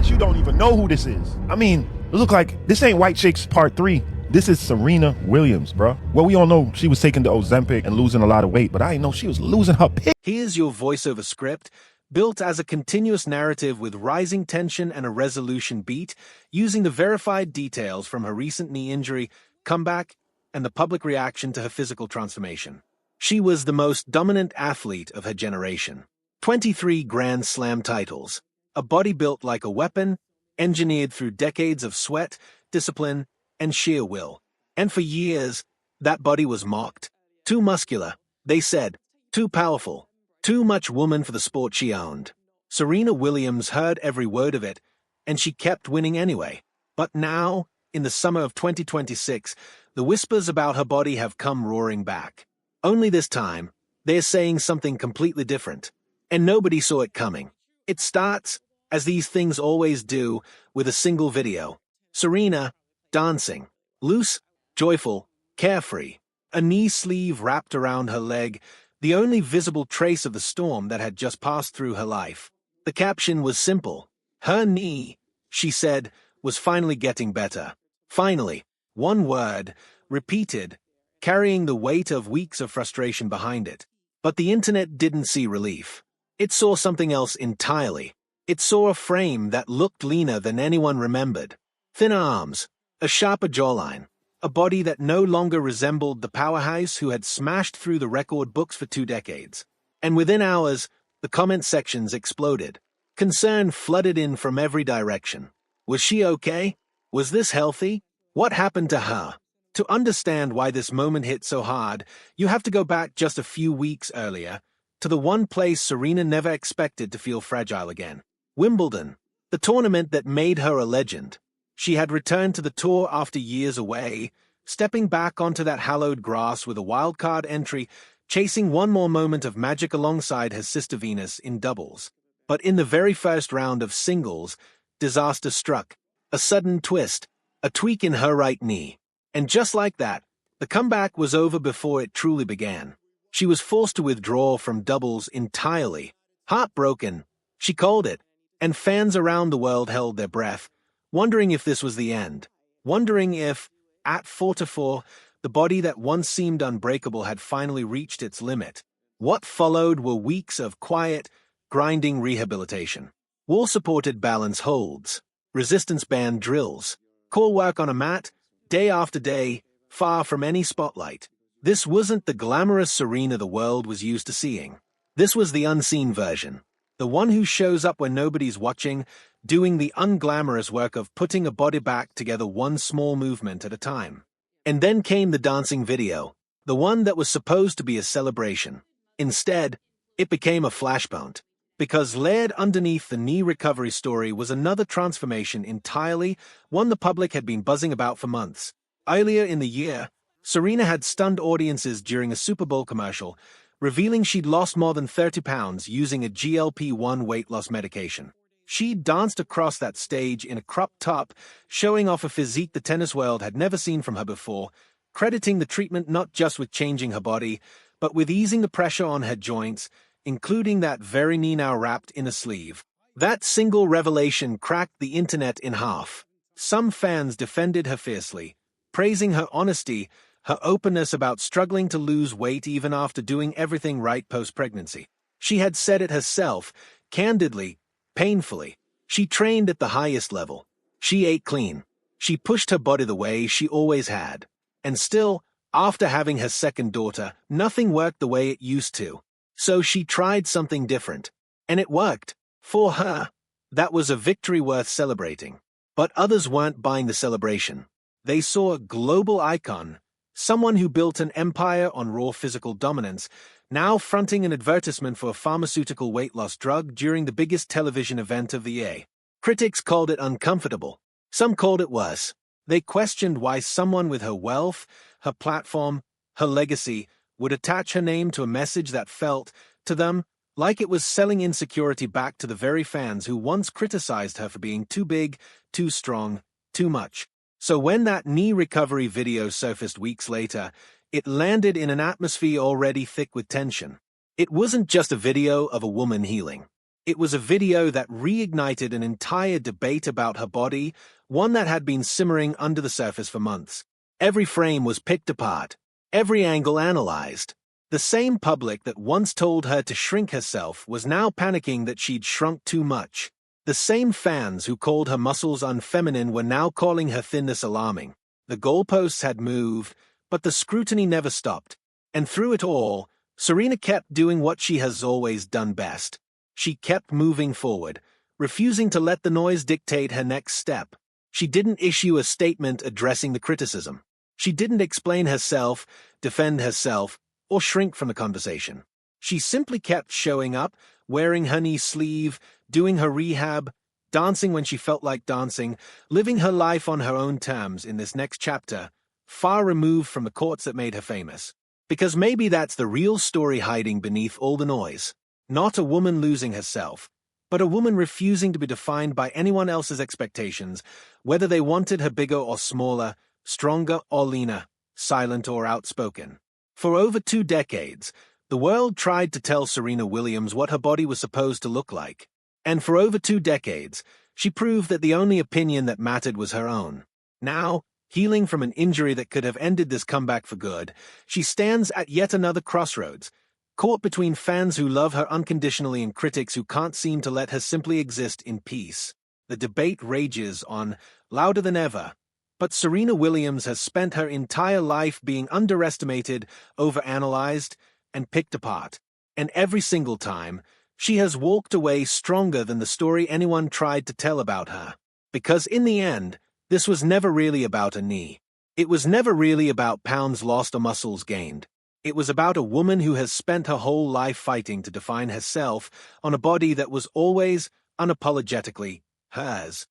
bet you don't even know who this is. I mean, look like this ain't White Chicks Part 3. This is Serena Williams, bro. Well, we all know she was taking the Ozempic and losing a lot of weight, but I didn't know she was losing her pig. Here's your voiceover script, built as a continuous narrative with rising tension and a resolution beat, using the verified details from her recent knee injury, comeback, and the public reaction to her physical transformation. She was the most dominant athlete of her generation. 23 Grand Slam titles, a body built like a weapon, engineered through decades of sweat, discipline, and sheer will. And for years, that body was mocked. Too muscular, they said. Too powerful. Too much woman for the sport she owned. Serena Williams heard every word of it, and she kept winning anyway. But now, in the summer of 2026, the whispers about her body have come roaring back. Only this time, they're saying something completely different. And nobody saw it coming. It starts, as these things always do, with a single video. Serena, dancing. Loose, joyful, carefree. A knee sleeve wrapped around her leg, the only visible trace of the storm that had just passed through her life. The caption was simple. Her knee, she said, was finally getting better. Finally. One word, repeated, carrying the weight of weeks of frustration behind it. But the internet didn't see relief. It saw something else entirely. It saw a frame that looked leaner than anyone remembered. Thinner arms, a sharper jawline, a body that no longer resembled the powerhouse who had smashed through the record books for 2 decades. And within hours, the comment sections exploded. Concern flooded in from every direction. Was she okay? Was this healthy? What happened to her? To understand why this moment hit so hard, you have to go back just a few weeks earlier, to the one place Serena never expected to feel fragile again. Wimbledon, the tournament that made her a legend. She had returned to the tour after years away, stepping back onto that hallowed grass with a wildcard entry, chasing one more moment of magic alongside her sister Venus in doubles. But in the very first round of singles, disaster struck. A sudden twist, a tweak in her right knee. And just like that, the comeback was over before it truly began. She was forced to withdraw from doubles entirely. Heartbroken, she called it, and fans around the world held their breath, wondering if this was the end, wondering if, at 4-4, the body that once seemed unbreakable had finally reached its limit. What followed were weeks of quiet, grinding rehabilitation. Wall-supported balance holds, resistance band drills, core work on a mat, day after day, far from any spotlight. This wasn't the glamorous Serena the world was used to seeing. This was the unseen version, the one who shows up when nobody's watching, doing the unglamorous work of putting a body back together one small movement at a time. And then came the dancing video, the one that was supposed to be a celebration. Instead, it became a flashpoint, because layered underneath the knee recovery story was another transformation entirely, one the public had been buzzing about for months. Earlier in the year, Serena had stunned audiences during a Super Bowl commercial, revealing she'd lost more than 30 pounds using a GLP-1 weight loss medication. She danced across that stage in a crop top, showing off a physique the tennis world had never seen from her before, crediting the treatment not just with changing her body, but with easing the pressure on her joints, including that very knee now wrapped in a sleeve. That single revelation cracked the internet in half. Some fans defended her fiercely, praising her honesty, her openness about struggling to lose weight even after doing everything right post-pregnancy. She had said it herself, candidly, painfully. She trained at the highest level. She ate clean. She pushed her body the way she always had. And still, after having her second daughter, nothing worked the way it used to. So she tried something different. And it worked. For her. That was a victory worth celebrating. But others weren't buying the celebration. They saw a global icon, someone who built an empire on raw physical dominance, now fronting an advertisement for a pharmaceutical weight loss drug during the biggest television event of the year. Critics called it uncomfortable. Some called it worse. They questioned why someone with her wealth, her platform, her legacy, would attach her name to a message that felt, to them, like it was selling insecurity back to the very fans who once criticized her for being too big, too strong, too much. So when that knee recovery video surfaced weeks later, it landed in an atmosphere already thick with tension. It wasn't just a video of a woman healing. It was a video that reignited an entire debate about her body, one that had been simmering under the surface for months. Every frame was picked apart, every angle analyzed. The same public that once told her to shrink herself was now panicking that she'd shrunk too much. The same fans who called her muscles unfeminine were now calling her thinness alarming. The goalposts had moved, but the scrutiny never stopped. And through it all, Serena kept doing what she has always done best. She kept moving forward, refusing to let the noise dictate her next step. She didn't issue a statement addressing the criticism. She didn't explain herself, defend herself, or shrink from the conversation. She simply kept showing up, wearing her knee sleeve, doing her rehab, dancing when she felt like dancing, living her life on her own terms in this next chapter, far removed from the courts that made her famous. Because maybe that's the real story hiding beneath all the noise. Not a woman losing herself, but a woman refusing to be defined by anyone else's expectations, whether they wanted her bigger or smaller, stronger or leaner, silent or outspoken. For over 2 decades, the world tried to tell Serena Williams what her body was supposed to look like. And for over 2 decades, she proved that the only opinion that mattered was her own. Now, healing from an injury that could have ended this comeback for good, she stands at yet another crossroads, caught between fans who love her unconditionally and critics who can't seem to let her simply exist in peace. The debate rages on, louder than ever. But Serena Williams has spent her entire life being underestimated, overanalyzed, and picked apart. And every single time, she has walked away stronger than the story anyone tried to tell about her. Because in the end, this was never really about a knee. It was never really about pounds lost or muscles gained. It was about a woman who has spent her whole life fighting to define herself on a body that was always, unapologetically, hers.